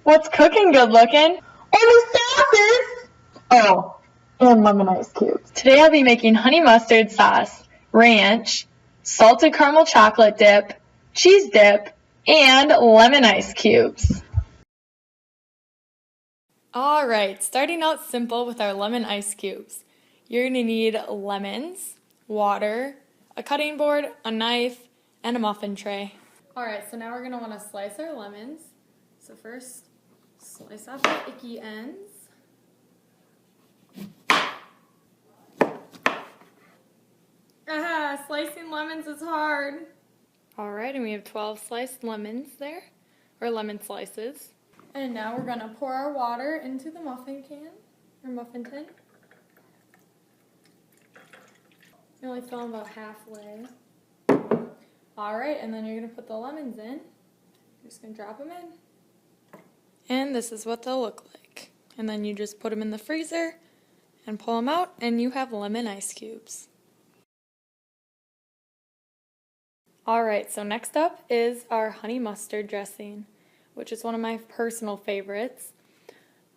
What's cooking good looking? Only sauces! Oh, and lemon ice cubes. Today I'll be making honey mustard sauce, ranch, salted caramel chocolate dip, cheese dip, and lemon ice cubes. Alright, starting out simple with our lemon ice cubes. You're going to need lemons, water, a cutting board, a knife, and a muffin tray. Alright, so now we're going to want to slice our lemons. So first, slice off the icky ends. Ah, slicing lemons is hard. Alright, and we have 12 sliced lemons there, or lemon slices. And now we're going to pour our water into the muffin can, or muffin tin. You only fill them about halfway. Alright, and then you're going to put the lemons in. You're just going to drop them in. And this is what they'll look like. And then you just put them in the freezer and pull them out, and you have lemon ice cubes. Alright, so next up is our honey mustard dressing, which is one of my personal favorites.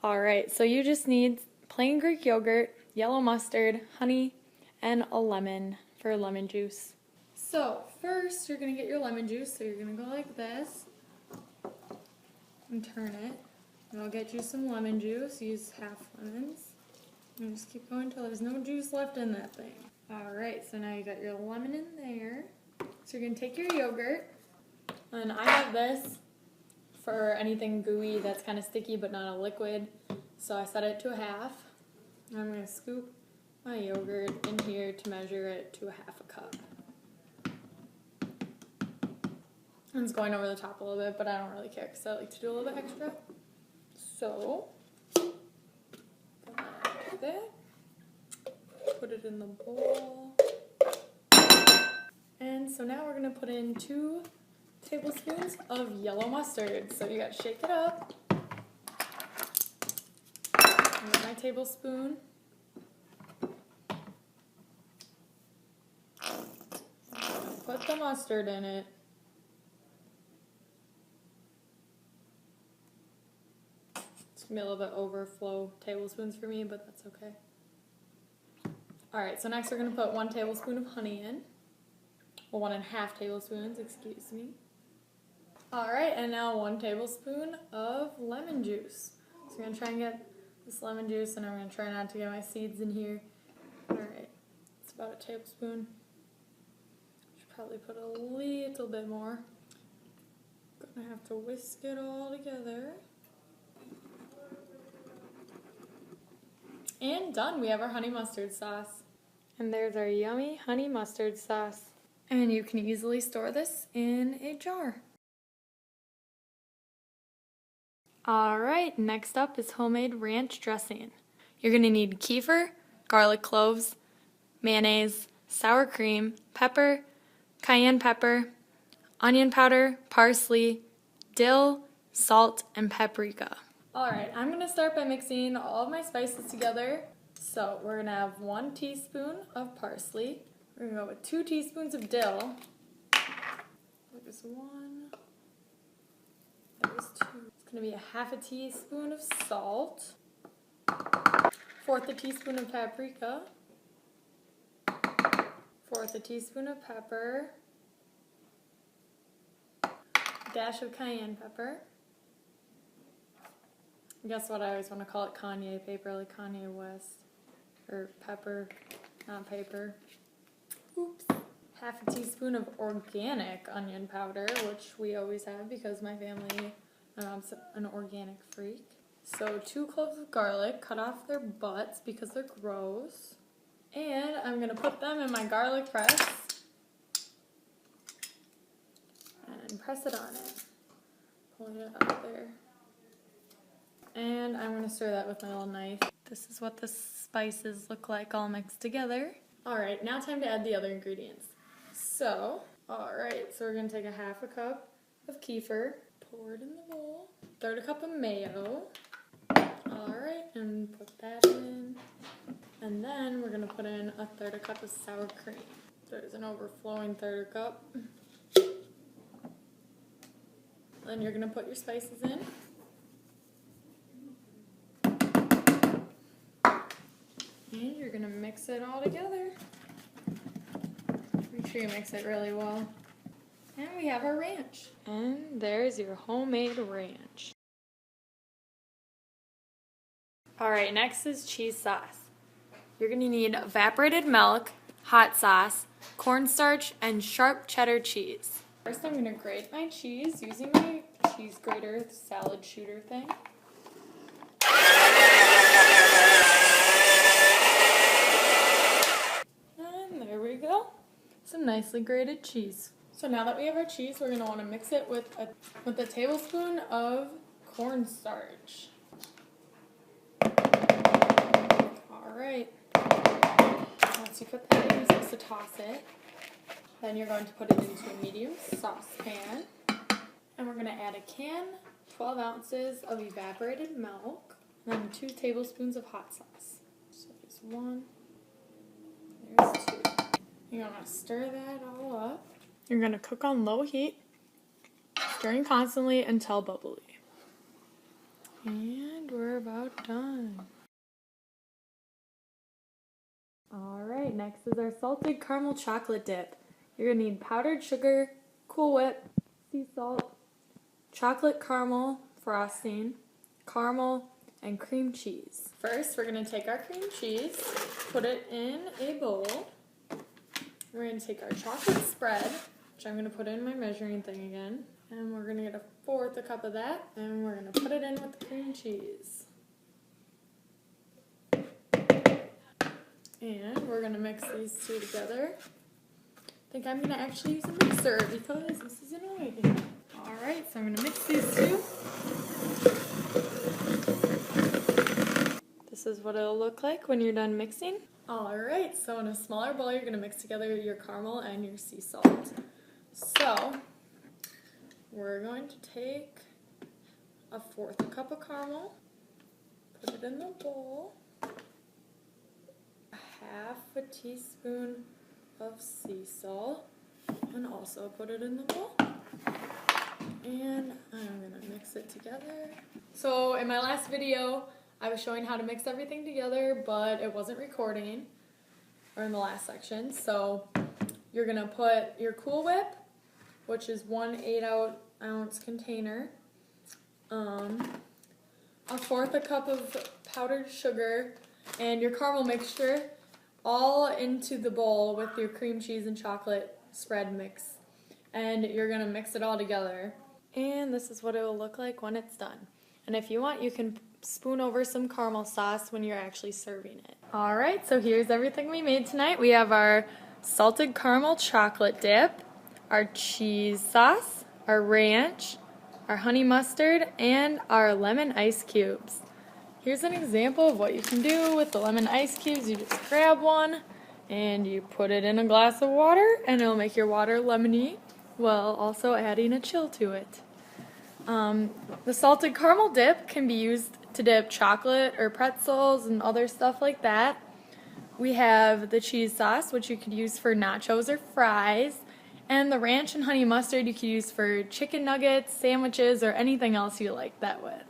Alright, so you just need plain Greek yogurt, yellow mustard, honey, and a lemon for lemon juice. So first you're going to get your lemon juice, so you're going to go like this and turn it. And I'll get you some lemon juice, use half lemons, and just keep going until there's no juice left in that thing. Alright, so now you got your lemon in there. So you're going to take your yogurt, and I have this for anything gooey that's kind of sticky but not a liquid, so I set it to a half. And I'm going to scoop my yogurt in here to measure it to a half a cup. And it's going over the top a little bit, but I don't really care because I like to do a little bit extra. So, do that. Put it in the bowl. And so now we're going to put in 2 tablespoons of yellow mustard. So you got to shake it up. Get my tablespoon. Put the mustard in it. It's going to be a little bit overflow tablespoons for me, but that's okay. Alright, so next we're going to put 1 tablespoon of honey in. Well, 1.5 tablespoons, excuse me. Alright, and now 1 tablespoon of lemon juice. So I'm going to try and get this lemon juice, and I'm going to try not to get my seeds in here. Alright, it's about a tablespoon. Should probably put a little bit more. Gonna have to whisk it all together. And done, we have our honey mustard sauce. And there's our yummy honey mustard sauce. And you can easily store this in a jar. Alright, next up is homemade ranch dressing. You're going to need kefir, garlic cloves, mayonnaise, sour cream, pepper, cayenne pepper, onion powder, parsley, dill, salt, and paprika. Alright, I'm going to start by mixing all of my spices together. So we're going to have 1 teaspoon of parsley. We're going to go with 2 teaspoons of dill. There's 1. There's 2. It's going to be a half a teaspoon of salt. 1/4 a teaspoon of paprika. 1/4 a teaspoon of pepper. A dash of cayenne pepper. Guess what? I always want to call it Kanye paper, like Kanye West. Or pepper, not paper. Oops. Half a teaspoon of organic onion powder, which we always have because my mom's an organic freak. So 2 cloves of garlic, cut off their butts because they're gross. And I'm going to put them in my garlic press and press it on it. Pulling it out there. And I'm going to stir that with my little knife. This is what the spices look like all mixed together. Alright, now time to add the other ingredients. So, alright, so we're going to take a half a cup of kefir, pour it in the bowl, 1/3 cup of mayo, alright, and put that in. And then we're going to put in a 1/3 cup of sour cream. There's an overflowing 1/3 cup. Then you're going to put your spices in. And you're going to mix it all together. Make sure you mix it really well. And we have our ranch. And there's your homemade ranch. Alright, next is cheese sauce. You're going to need evaporated milk, hot sauce, cornstarch, and sharp cheddar cheese. First I'm going to grate my cheese using my cheese grater salad shooter thing. And there we go. Some nicely grated cheese. So now that we have our cheese, we're going to want to mix it with a tablespoon of cornstarch. Alright. Once you put that in, you're supposed to toss it. Then you're going to put it into a medium saucepan. And we're going to add a can, 12 ounces of evaporated milk, and then 2 tablespoons of hot sauce. So there's 1, there's 2. You're going to stir that all up. You're going to cook on low heat, stirring constantly until bubbly. And we're about done. Alright, next is our salted caramel chocolate dip. You're going to need powdered sugar, Cool Whip, sea salt, chocolate caramel frosting, caramel, and cream cheese. First, we're going to take our cream cheese, put it in a bowl. We're going to take our chocolate spread, which I'm going to put in my measuring thing again. And we're going to get 1/4 cup of that, and we're going to put it in with the cream cheese. And we're going to mix these two together. I think I'm going to actually use a mixer because this is annoying. Alright, so I'm going to mix these two. This is what it'll look like when you're done mixing. Alright, so in a smaller bowl you're going to mix together your caramel and your sea salt. So, we're going to take 1/4 cup of caramel, put it in the bowl, 1/2 teaspoon of sea salt, and also put it in the bowl. And I'm going to mix it together. So in my last video, I was showing how to mix everything together, but it wasn't recording, or in the last section. So you're going to put your Cool Whip, which is 1 8-ounce container, 1/4 cup of powdered sugar, and your caramel mixture all into the bowl with your cream cheese and chocolate spread mix. And you're going to mix it all together. And this is what it will look like when it's done. And if you want, you can spoon over some caramel sauce when you're actually serving it. Alright, so here's everything we made tonight. We have our salted caramel chocolate dip, our cheese sauce, our ranch, our honey mustard, and our lemon ice cubes. Here's an example of what you can do with the lemon ice cubes. You just grab one and you put it in a glass of water and it'll make your water lemony while also adding a chill to it. The salted caramel dip can be used to dip chocolate or pretzels and other stuff like that. We have the cheese sauce, which you could use for nachos or fries, and the ranch and honey mustard you could use for chicken nuggets, sandwiches, or anything else you like that with.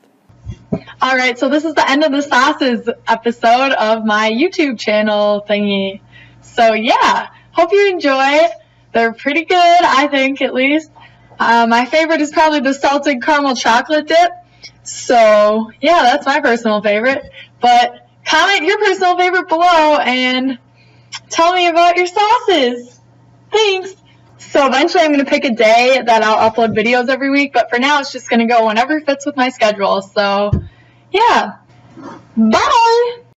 Alright, so this is the end of the sauces episode of my YouTube channel thingy. So yeah, hope you enjoy it. They're pretty good, I think, at least. My favorite is probably the salted caramel chocolate dip. So yeah, that's my personal favorite. But comment your personal favorite below and tell me about your sauces. Thanks! So eventually I'm going to pick a day that I'll upload videos every week, but for now it's just going to go whenever fits with my schedule. So yeah, bye!